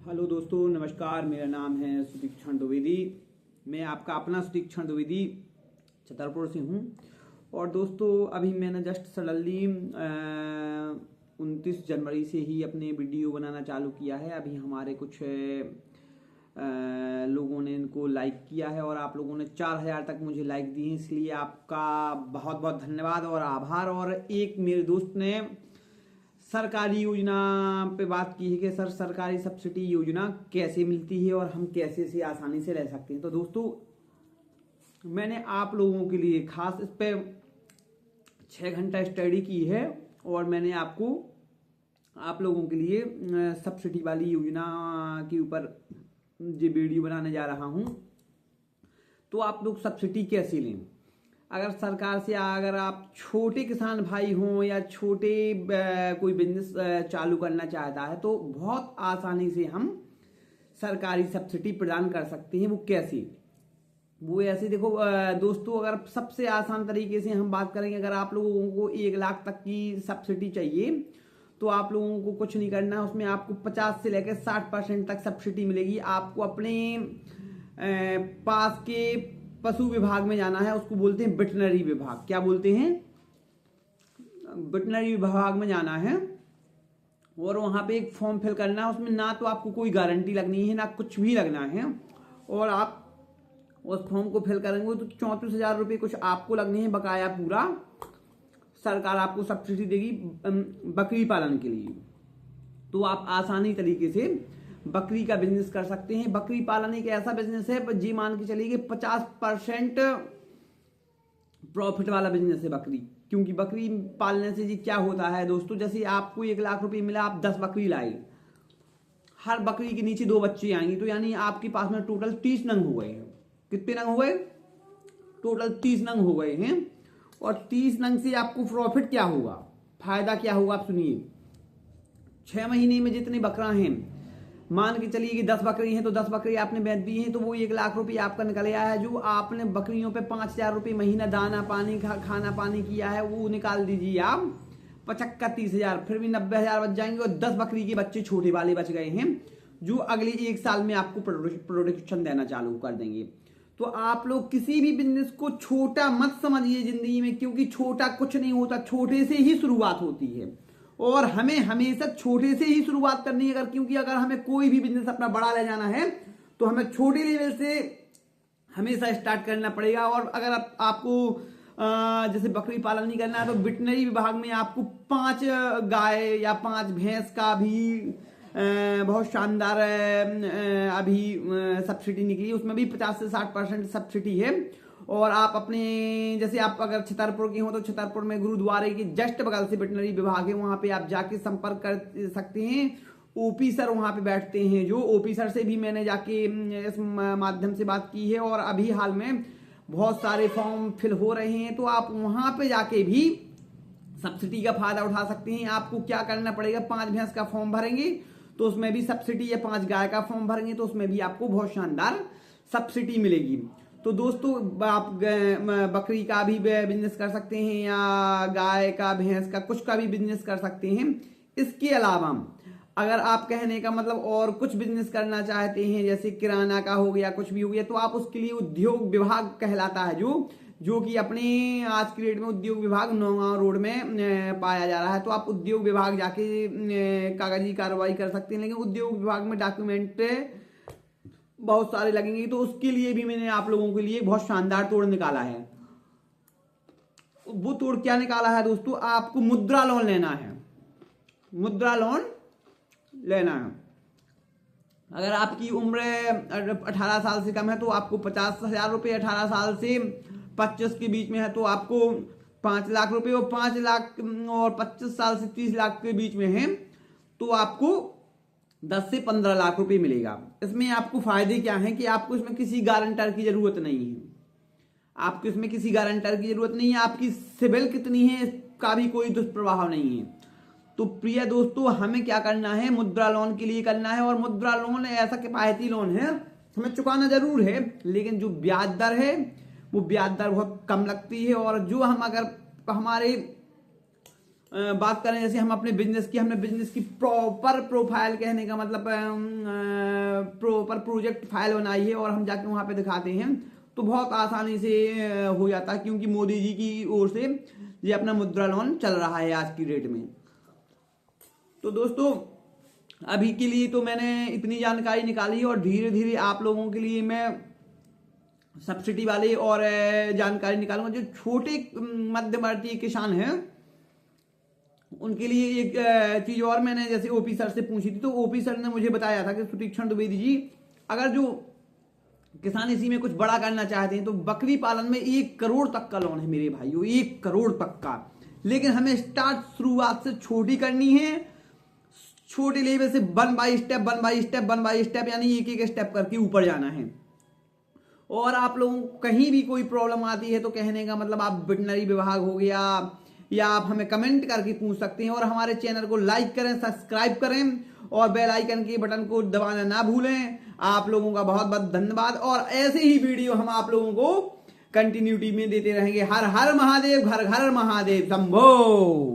Hello दोस्तों, नमस्कार। मेरा नाम है सुदीक्षण द्विवेदी। मैं आपका अपना सुदीक्षण द्विवेदी छतरपुर से हूँ। और दोस्तों, अभी मैंने जस्ट सडनली 29 जनवरी से ही अपने वीडियो बनाना चालू किया है। अभी हमारे कुछ लोगों ने इनको लाइक किया है और आप लोगों ने 4000 तक मुझे लाइक दिए हैं, इसलिए आपका बहुत बहुत धन्यवाद और आभार। और एक मेरे दोस्त ने सरकारी योजना पे बात की है कि सर, सरकारी सब्सिडी योजना कैसे मिलती है और हम कैसे से आसानी से ले सकते हैं। तो दोस्तों, मैंने आप लोगों के लिए खास इस पे 6 घंटा स्टडी की है और मैंने आप लोगों के लिए सब्सिडी वाली योजना के ऊपर जो वीडियो बनाने जा रहा हूं। तो आप लोग सब्सिडी कैसे लें? अगर सरकार से, अगर आप छोटे किसान भाई हों या छोटे कोई बिजनेस चालू करना चाहता है, तो बहुत आसानी से हम सरकारी सब्सिडी प्रदान कर सकते हैं। वो कैसे? वो ऐसे देखो दोस्तों, अगर सबसे आसान तरीके से हम बात करेंगे, अगर आप लोगों को 1 लाख तक की सब्सिडी चाहिए तो आप लोगों को कुछ नहीं करना है। उसमें आपको 50 से लेकर 60% तक सब्सिडी मिलेगी। आपको अपने पास के पशु विभाग में जाना है, उसको बोलते हैं वेटनरी विभाग। क्या बोलते हैं? वेटनरी विभाग में जाना है और वहां पे एक फॉर्म फिल करना है। उसमें ना तो आपको कोई गारंटी लगनी है, ना कुछ भी लगना है। और आप उस फॉर्म को फिल करेंगे तो 34,000 रुपये कुछ आपको लगने हैं बकाया। पूरा सरकार आपको सब्सिडी देगी बकरी पालन के लिए। तो आप आसानी तरीके से बकरी का बिजनेस कर सकते हैं। बकरी पालन एक ऐसा बिजनेस है, जी मान के चलिए कि 50% प्रॉफिट वाला बिजनेस है बकरी। क्योंकि बकरी पालने से जी क्या होता है दोस्तों, जैसे आपको 1 लाख रुपए मिला, आप 10 बकरी लाए, हर बकरी के नीचे 2 बच्चे आएंगे, तो यानी आपके पास में टोटल 30 नंग हो गए हैं। कितने नंग हो गए? टोटल 30 नंग हो गए हैं। और 30 नंग से आपको प्रॉफिट क्या होगा, फायदा क्या होगा, आप सुनिए। 6 महीने में जितने बकरा हैं, मान के चलिए कि 10 बकरी हैं, तो 10 बकरी आपने बेच दी हैं, तो वो 1 लाख रुपये आपका निकल आया है। जो आपने बकरियों पे 5,000 रुपये महीना दाना पानी खाना पानी किया है, वो निकाल दीजिए आप 25-30,000, फिर भी 90,000 बच जाएंगे। और 10 बकरी के बच्चे छोटे वाले बच गए हैं, जो अगले 1 साल में आपको प्रोडक्शन देना चालू कर देंगे। तो आप लोग किसी भी बिजनेस को छोटा मत समझिए जिंदगी में, क्योंकि छोटा कुछ नहीं होता, छोटे से ही शुरुआत होती है। और हमें हमेशा छोटे से ही शुरुआत करनी है। क्योंकि अगर हमें कोई भी बिजनेस अपना बड़ा ले जाना है तो हमें छोटे लेवल से हमेशा स्टार्ट करना पड़ेगा। और अगर आपको जैसे बकरी पालन नहीं करना है, तो वेटनरी विभाग में आपको 5 गाय या 5 भैंस का भी बहुत शानदार अभी सब्सिडी निकली है। उसमें भी 50 से 60% सब्सिडी है। और आप अपने, जैसे आप अगर छतरपुर के हो तो छतरपुर में गुरुद्वारे के जस्ट बगल से वेटनरी विभाग है, वहां पे आप जाके संपर्क कर सकते हैं। ओपी सर वहां पे बैठते हैं, जो ओपी सर से भी मैंने जाके इस माध्यम से बात की है। और अभी हाल में बहुत सारे फॉर्म फिल हो रहे हैं, तो आप वहां पे जाके भी सब्सिडी का फायदा उठा सकते हैं। आपको क्या करना पड़ेगा, 5 भैंस का फॉर्म भरेंगे तो उसमें भी सब्सिडी है, 5 गाय का फॉर्म भरेंगे तो उसमें भी आपको बहुत शानदार सब्सिडी मिलेगी। तो दोस्तों, आप बकरी का भी बिजनेस कर सकते हैं या गाय का, भैंस का, कुछ का भी बिजनेस कर सकते हैं। इसके अलावा अगर आप, कहने का मतलब, और कुछ बिजनेस करना चाहते हैं, जैसे किराना का हो गया, कुछ भी हो गया, तो आप उसके लिए उद्योग विभाग कहलाता है, जो कि अपने आज की डेट में उद्योग विभाग नौगांव रोड में पाया जा रहा है। तो आप उद्योग विभाग जाके कागजी कार्रवाई कर सकते हैं। लेकिन उद्योग विभाग में डॉक्यूमेंट बहुत सारे लगेंगे, तो उसके लिए भी मैंने आप लोगों के लिए बहुत शानदार तोड़ निकाला है। वो तोड़ क्या निकाला है दोस्तों? आपको मुद्रा लोन लेना है। मुद्रा लोन लेना है। अगर आपकी उम्र 18 साल से कम है तो आपको 50,000 रुपये, 18 साल से 25 के बीच में है तो आपको 5 लाख रुपए, और 5 लाख और 25 साल से 30 लाख के बीच में है तो आपको 10 से 15 लाख रुपए मिलेगा। इसमें आपको फायदे क्या हैं कि आपको इसमें किसी गारंटर की जरूरत नहीं है। आपको इसमें किसी गारंटर की जरूरत नहीं है। आपकी सिबिल कितनी है इसका भी कोई दुष्प्रभाव नहीं है। तो प्रिय दोस्तों, हमें क्या करना है, मुद्रा लोन के लिए करना है। और मुद्रा लोन ऐसा किफायती लोन है, हमें चुकाना जरूर है, लेकिन जो ब्याज दर है वो ब्याज दर बहुत कम लगती है। और जो हम अगर हमारे बात करें जैसे हम अपने बिजनेस की, हमने बिजनेस की प्रॉपर प्रोफाइल, कहने का मतलब प्रॉपर प्रोजेक्ट फाइल बनाई है और हम जाके वहां पे दिखाते हैं तो बहुत आसानी से हो जाता है, क्योंकि मोदी जी की ओर से ये अपना मुद्रा लोन चल रहा है आज की डेट में। तो दोस्तों अभी के लिए तो मैंने इतनी जानकारी निकाली और धीरे धीरे आप लोगों के लिए मैं सब्सिडी वाले और जानकारी निकालूंगा। जो छोटे मध्यवर्ती किसान हैं उनके लिए एक चीज और मैंने जैसे ओपी सर से पूछी थी, तो ओपी सर ने मुझे बताया था कि सुतीक्षण द्विवेदी जी, अगर जो किसान इसी में कुछ बड़ा करना चाहते हैं तो बकरी पालन में 1 करोड़ तक का लोन है मेरे भाइयों, 1 करोड़ तक का। लेकिन हमें स्टार्ट शुरुआत से छोटी करनी है, छोटे लेवल से 1 बाई स्टेप यानी एक एक स्टेप करके ऊपर जाना है। और आप लोगों को कहीं भी कोई प्रॉब्लम आती है तो कहने का मतलब आप वेटनरी विभाग हो गया या आप हमें कमेंट करके पूछ सकते हैं। और हमारे चैनल को लाइक करें, सब्सक्राइब करें और बेल आइकन के बटन को दबाना ना भूलें। आप लोगों का बहुत बहुत धन्यवाद और ऐसे ही वीडियो हम आप लोगों को कंटिन्यूटी में देते रहेंगे। हर हर महादेव, घर घर महादेव शंभो।